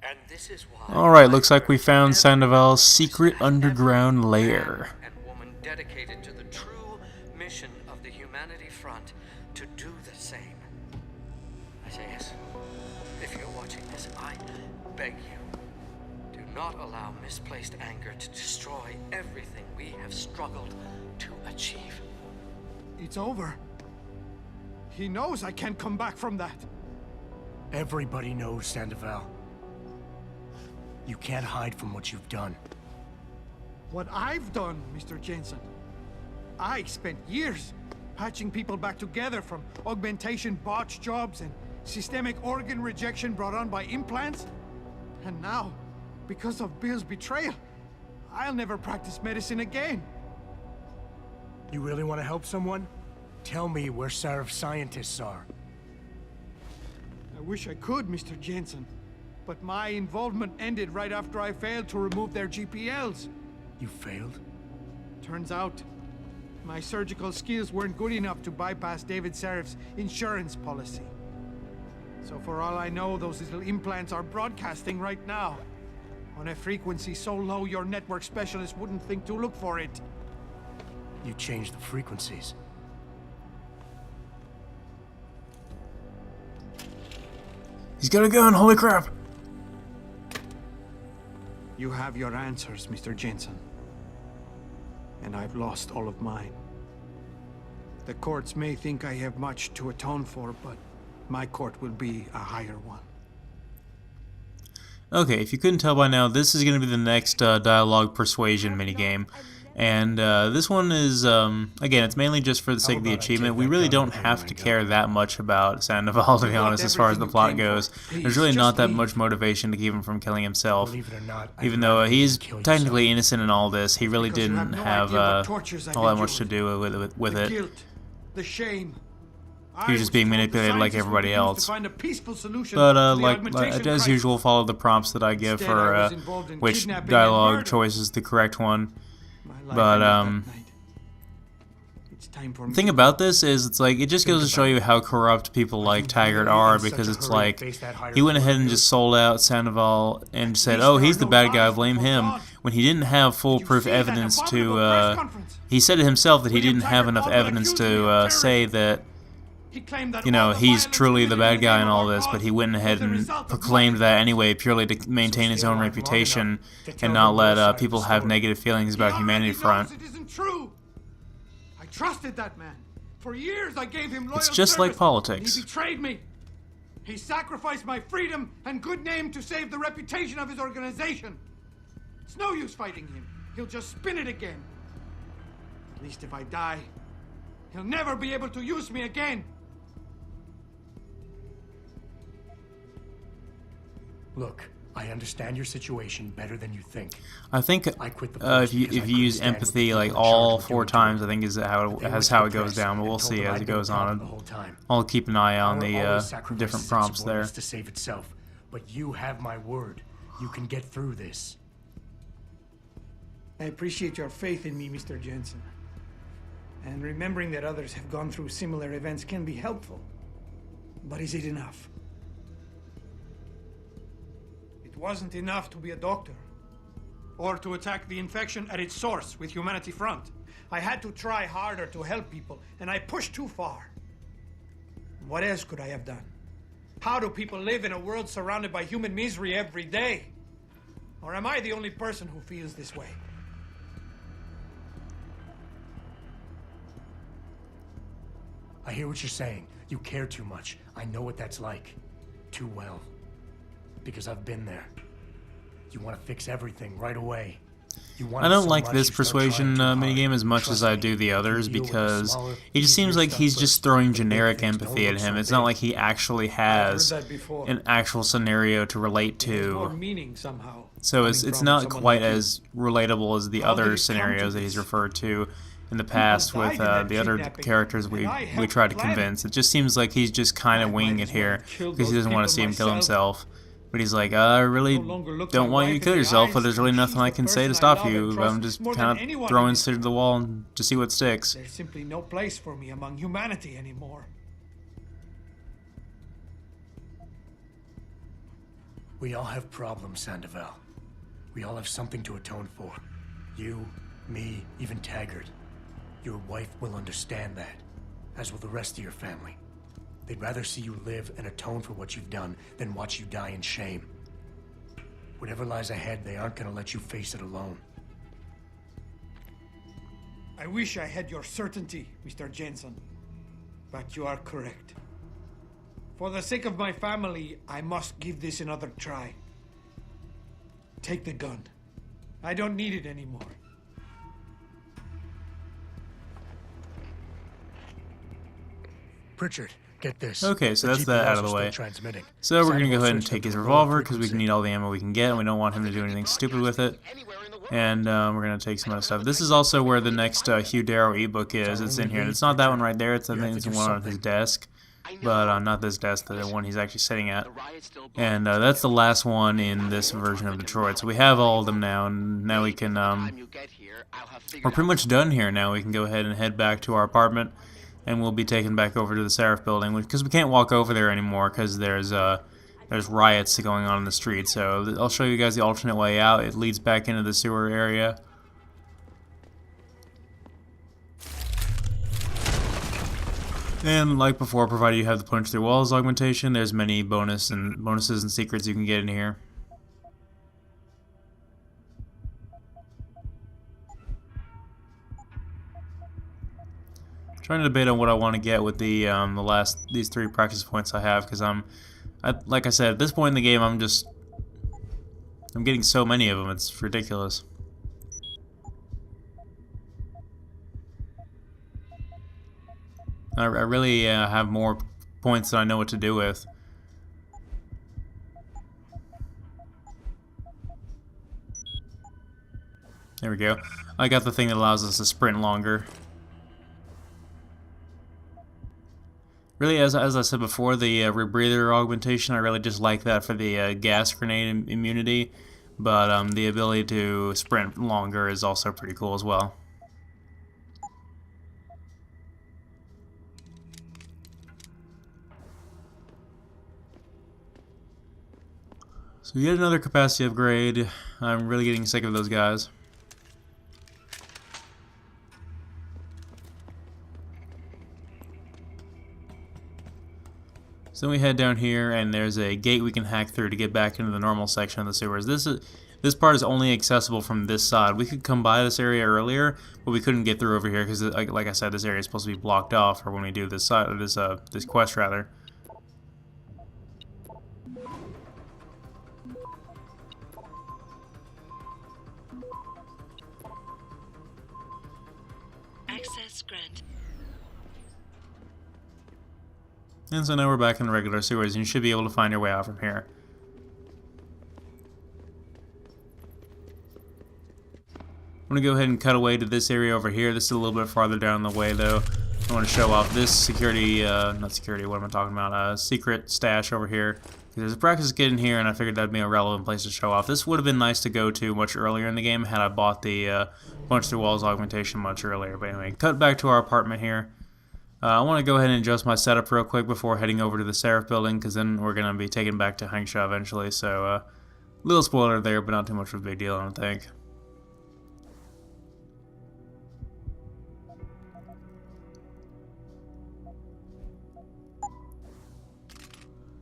And this is why Alright, looks like we found Sandoval's secret underground lair. and woman dedicated to the true mission of the Humanity Front to do the same. Isaias, if you're watching this, I beg you, do not allow misplaced anger to destroy everything we have struggled to achieve. It's over. He knows I can't come back from that. Everybody knows, Sandoval. You can't hide from what you've done. What I've done, Mr. Jensen. I spent years patching people back together from augmentation botch jobs and systemic organ rejection brought on by implants. And now, because of Bill's betrayal, I'll never practice medicine again. You really want to help someone? Tell me where Sarif's scientists are. I wish I could, Mr. Jensen. But my involvement ended right after I failed to remove their GPLs. You failed? Turns out, my surgical skills weren't good enough to bypass David Sarif's insurance policy. So for all I know, those little implants are broadcasting right now. On a frequency so low your network specialist wouldn't think to look for it. You changed the frequencies. He's got a gun, holy crap! You have your answers, Mr. Jensen. And I've lost all of mine. The courts may think I have much to atone for, but my court will be a higher one. Okay, if you couldn't tell by now, this is going to be the next dialogue persuasion minigame. And this one is, again, it's mainly just for the sake of the achievement. We really don't have to care that much about Sandoval, to be honest, as far as the plot goes. There's really not that much motivation to keep him from killing himself. Even though he's technically innocent in all this, he really didn't have all that much to do with it. Guilt, the shame. He was just being manipulated like everybody else. But, as usual, follow the prompts that I give for which dialogue choice is the correct one. But, the thing about this is, it's like, it just goes to show you how corrupt people like Taggart are, because it's like, he went ahead and just sold out Sandoval and said, oh, he's the bad guy, blame him, when he didn't have foolproof evidence to, he said himself that he didn't have enough evidence to say that, you know, he's truly the bad guy in all this, but he went ahead and proclaimed that anyway, purely to maintain his own reputation and not let people have negative feelings about Humanity Front. It isn't true. I trusted that man. For years I gave him loyal It's just like service, politics. and he betrayed me. He sacrificed my freedom and good name to save the reputation of his organization. It's no use fighting him. He'll just spin it again. At least if I die, he'll never be able to use me again. Look, I understand your situation better than you think. I think if you use empathy like all 4 times, I think is how it goes down. But we'll see as it goes on. I'll keep an eye on the different prompts there. To save itself, but you have my word. You can get through this. I appreciate your faith in me, Mr. Jensen. And remembering that others have gone through similar events can be helpful. But is it enough? It wasn't enough to be a doctor. Or to attack the infection at its source with Humanity Front. I had to try harder to help people, and I pushed too far. What else could I have done? How do people live in a world surrounded by human misery every day? Or am I the only person who feels this way? I hear what you're saying. You care too much. I know what that's like. Too well. Because I've been there. You want to fix everything right away. I don't like this persuasion minigame as much as I do the others, because it just seems like he's just throwing generic empathy at him. It's not like he actually has an actual scenario to relate to. So it's not quite as relatable as the other scenarios that he's referred to in the past with the other characters we tried to convince. It just seems like he's just kind of winging it here because he doesn't want to see him kill himself. But he's like, I really don't want you to kill yourself, but there's really nothing I can say to stop you. I'm just kind of throwing shit at the wall to see what sticks. There's simply no place for me among humanity anymore. We all have problems, Sandoval. We all have something to atone for. You, me, even Taggart. Your wife will understand that, as will the rest of your family. They'd rather see you live and atone for what you've done than watch you die in shame. Whatever lies ahead, they aren't gonna let you face it alone. I wish I had your certainty, Mr. Jensen. But you are correct. For the sake of my family, I must give this another try. Take the gun. I don't need it anymore. Pritchard, get this. Okay, so The that's that out of GPRs the are way. still transmitting. So we're going to go Sandoval ahead and searched take them his for low revolver because we frequency. can need all the ammo we can get, and we don't want him to do anything stupid with it. And we're going to take some other stuff. This is also where the next Hugh Darrow ebook is. It's in here. And it's not that one right there. It's, I think it's one on his desk. But not this desk, the one he's actually sitting at. And that's the last one in this version of Detroit. So we have all of them now, and now we can... we're pretty much done here now. We can go ahead and head back to our apartment, and we'll be taken back over to the Sarif building, because we can't walk over there anymore because there's riots going on in the street. So I'll show you guys the alternate way out. It leads back into the sewer area. And like before, provided you have the punch through walls augmentation, there's many bonuses and secrets you can get in here. Trying to debate on what I want to get with these 3 practice points I have, because like I said, at this point in the game, I'm getting so many of them, it's ridiculous. I really have more points than I know what to do with. There we go. I got the thing that allows us to sprint longer. Really, as I said before, the rebreather augmentation, I really just like that for the gas grenade immunity. But the ability to sprint longer is also pretty cool as well. So yet another capacity upgrade. I'm really getting sick of those guys. So then we head down here, and there's a gate we can hack through to get back into the normal section of the sewers. This part is only accessible from this side. We could come by this area earlier, but we couldn't get through over here because, like I said, this area is supposed to be blocked off for when we do this side, this quest rather. Access grant. And so now we're back in the regular sewers, and you should be able to find your way out from here. I'm going to go ahead and cut away to this area over here. This is a little bit farther down the way, though. I want to show off this security, not security, what am I talking about? Secret stash over here. There's a practice kit in here, and I figured that'd be a relevant place to show off. This would have been nice to go to much earlier in the game had I bought the punch through walls augmentation much earlier. But anyway, cut back to our apartment here. I want to go ahead and adjust my setup real quick before heading over to the Sarif building, because then we're going to be taken back to Hangsha eventually. So, little spoiler there, but not too much of a big deal, I don't think.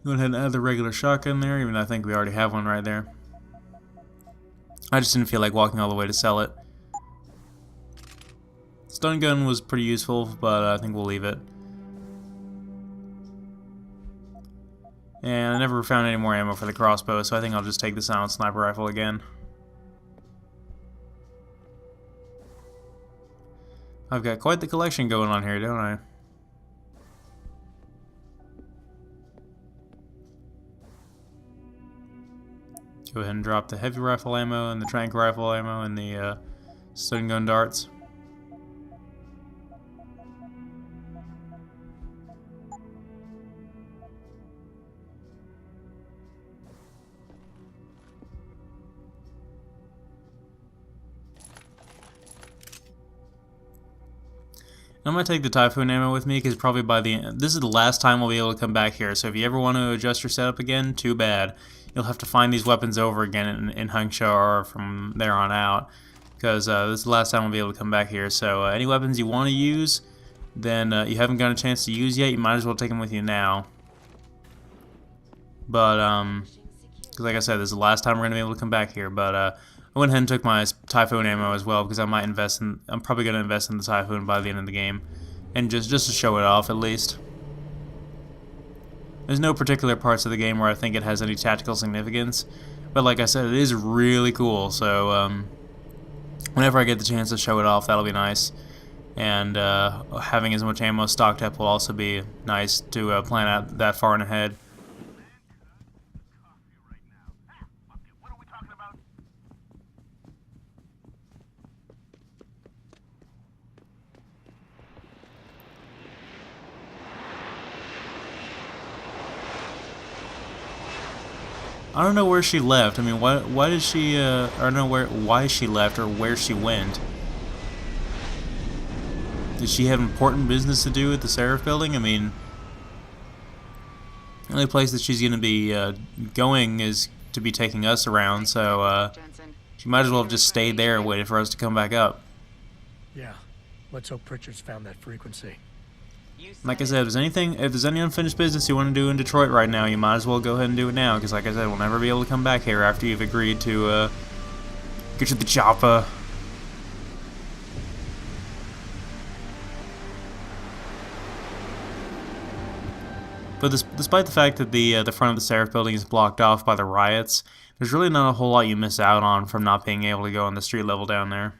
Go ahead and add the regular shotgun there, even though I think we already have one right there. I just didn't feel like walking all the way to sell it. Stun gun was pretty useful, but I think we'll leave it. And I never found any more ammo for the crossbow, so I think I'll just take the silent sniper rifle again. I've got quite the collection going on here, don't I? Go ahead and drop the heavy rifle ammo and the trank rifle ammo and the stun gun darts. I'm going to take the Typhoon ammo with me because probably by the end, this is the last time we'll be able to come back here. So if you ever want to adjust your setup again, too bad. you'll have to find these weapons over again in Hangzhou or from there on out, because this is the last time we'll be able to come back here. So any weapons you want to use, then you haven't got a chance to use yet, you might as well take them with you now. But, cause like I said, this is the last time we're going to be able to come back here, but I went ahead and took my Typhoon ammo as well, because I'm probably going to invest in the Typhoon by the end of the game, and just to show it off at least. There's no particular parts of the game where I think it has any tactical significance, but like I said, it is really cool, so whenever I get the chance to show it off, that'll be nice. And having as much ammo stocked up will also be nice to plan out that far in ahead. I don't know where she left. I mean, why did she? I don't know why she left or where she went. Did she have important business to do at the Sarif building? I mean, the only place that she's going to be going is to be taking us around, so she might as well have just stayed there and waited for us to come back up. Yeah, let's hope Pritchard's found that frequency. Like I said, if there's any unfinished business you want to do in Detroit right now, you might as well go ahead and do it now, because like I said, we'll never be able to come back here after you've agreed to get you the chopper. But despite the fact that the front of the Sarif building is blocked off by the riots, there's really not a whole lot you miss out on from not being able to go on the street level down there.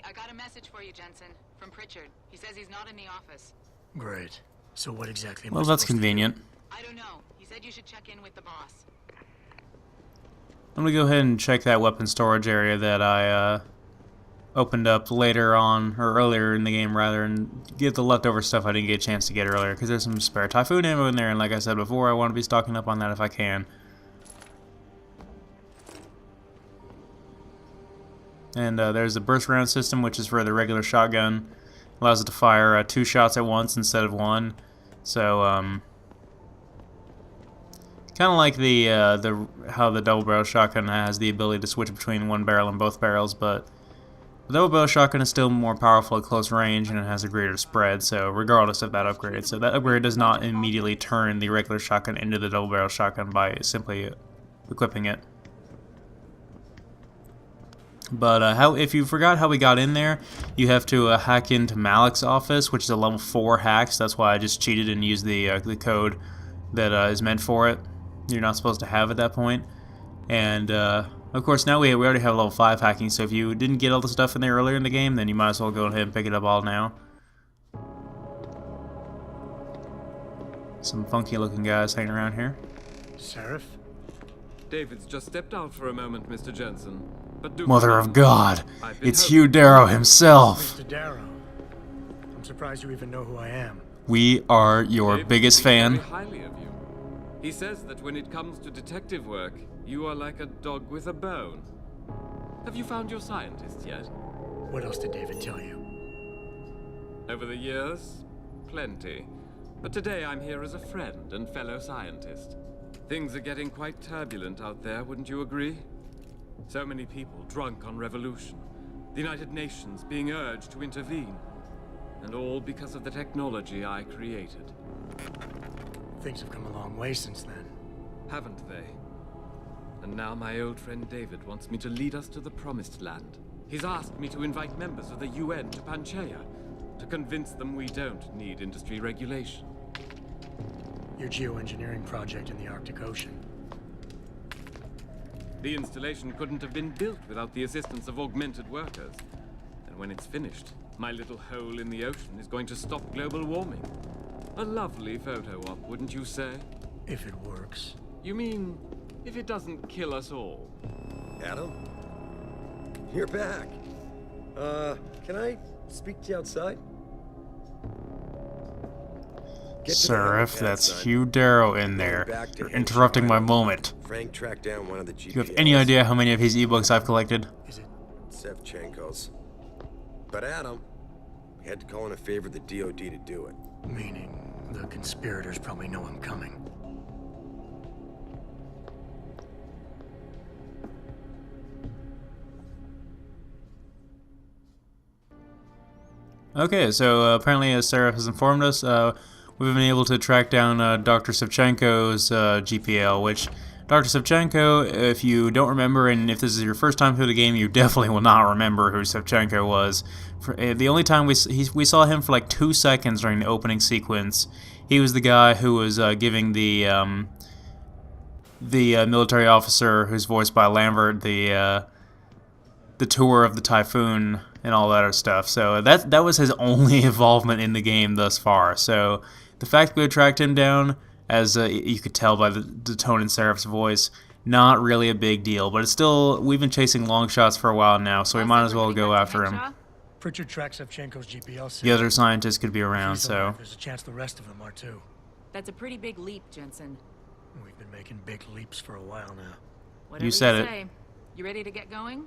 I got a message for you, Jensen, from Pritchard. He says he's not in the office. Great. So what exactly am I Well, that's supposed to do? convenient. I don't know. He said you should check in with the boss. I'm gonna go ahead and check that weapon storage area that I opened up later on, or earlier in the game rather, and get the leftover stuff I didn't get a chance to get earlier, because there's some spare Typhoon ammo in there, and like I said before, I want to be stocking up on that if I can. And there's the burst round system, which is for the regular shotgun. Allows it to fire 2 shots at once instead of 1. So, kind of like how the double barrel shotgun has the ability to switch between one barrel and both barrels, but the double barrel shotgun is still more powerful at close range, and it has a greater spread. So, regardless of that upgrade, so that upgrade does not immediately turn the regular shotgun into the double barrel shotgun by simply equipping it. But if you forgot how we got in there, you have to hack into Malik's office, which is a level 4 hack, so that's why I just cheated and used the code that is meant for it. You're not supposed to have at that point. And, of course, now we already have level 5 hacking, so if you didn't get all the stuff in there earlier in the game, then you might as well go ahead and pick it up all now. Some funky looking guys hanging around here. Sarif? David's just stepped out for a moment, Mr. Jensen. But do Mother of God! I've been It's hoping- Hugh Darrow himself! Mr. Darrow. I'm surprised you even know who I am. We are your David biggest speaks fan. very highly of you. He says that when it comes to detective work, you are like a dog with a bone. Have you found your scientist yet? What else did David tell you? Over the years, plenty. But today I'm here as a friend and fellow scientist. Things are getting quite turbulent out there, wouldn't you agree? So many people drunk on revolution. The United Nations being urged to intervene. And all because of the technology I created. Things have come a long way since then. Haven't they? And now my old friend David wants me to lead us to the Promised Land. He's asked me to invite members of the UN to Panchaea, to convince them we don't need industry regulation. Your geoengineering project in the Arctic Ocean. The installation couldn't have been built without the assistance of augmented workers. And when it's finished, my little hole in the ocean is going to stop global warming. A lovely photo op, wouldn't you say? If it works. You mean, if it doesn't kill us all? Adam? You're back. Can I speak to you outside? Sarif, that's Hugh Darrow in there. You're interrupting my moment. Frank tracked down one of the GPLs. Do you have any idea how many of his ebooks I've collected? Is it? Sevchenko's. But Adam, we had to call in a favor of the DOD to do it. Meaning the conspirators probably know I'm coming. Okay, so apparently, as Sarif has informed us, we've been able to track down Dr. Sevchenko's GPL, which Dr. Sevchenko, if you don't remember, and if this is your first time through the game, you definitely will not remember who Sevchenko was. The only time we saw him for like 2 seconds during the opening sequence, he was the guy who was giving the military officer, who's voiced by Lambert, the tour of the Typhoon and all that other stuff. So that was his only involvement in the game thus far. So the fact we tracked him down, as you could tell by the tone in Sarif's voice, not really a big deal. But it's still, we've been chasing long shots for a while now, so we might as well go after him. Pritchard tracks Sevchenko's GPL. The other scientists could be around, so There's a chance the rest of them are too. That's a pretty big leap, Jensen. We've been making big leaps for a while now. Whatever you said say. it. You ready to get going?